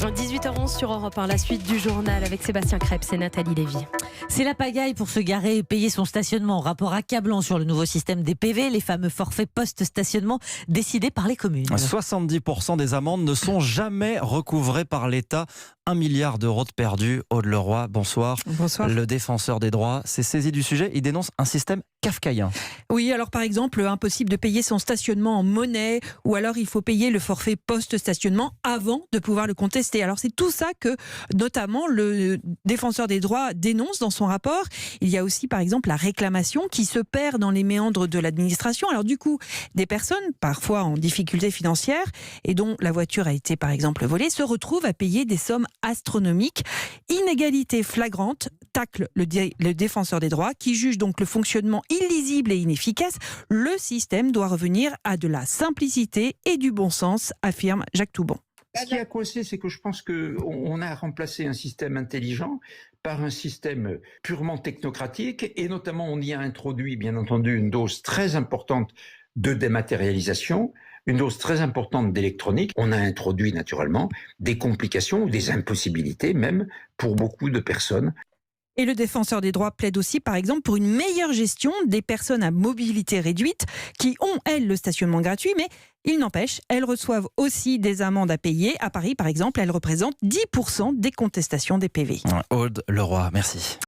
18h11 sur Europe 1, la suite du journal avec Sébastien Krebs et Nathalie Lévy. C'est la pagaille pour se garer et payer son stationnement. Rapport accablant sur le nouveau système des PV, les fameux forfaits post-stationnement décidés par les communes. 70% des amendes ne sont jamais recouvrées par l'État. 1 milliard d'euros de perdus. Aude Leroy, bonsoir. Bonsoir. Le défenseur des droits s'est saisi du sujet. Il dénonce un système kafkaïen. Oui, alors par exemple, impossible de payer son stationnement en monnaie, ou alors il faut payer le forfait post-stationnement avant de pouvoir le contester. Alors c'est tout ça que notamment le défenseur des droits dénonce dans son rapport. Il y a aussi par exemple la réclamation qui se perd dans les méandres de l'administration. Alors du coup, des personnes parfois en difficulté financière et dont la voiture a été par exemple volée se retrouvent à payer des sommes astronomiques. Inégalité flagrante, tacle le défenseur des droits qui juge donc le fonctionnement illisible et inefficace. Le système doit revenir à de la simplicité et du bon sens, affirme Jacques Toubon. Ce qui a coincé, c'est que je pense qu'on a remplacé un système intelligent par un système purement technocratique et notamment on y a introduit bien entendu une dose très importante de dématérialisation, une dose très importante d'électronique. On a introduit naturellement des complications ou des impossibilités même pour beaucoup de personnes. Et le défenseur des droits plaide aussi, par exemple, pour une meilleure gestion des personnes à mobilité réduite qui ont, elles, le stationnement gratuit, mais il n'empêche, elles reçoivent aussi des amendes à payer. À Paris, par exemple, elles représentent 10% des contestations des PV. Aude Leroy, merci.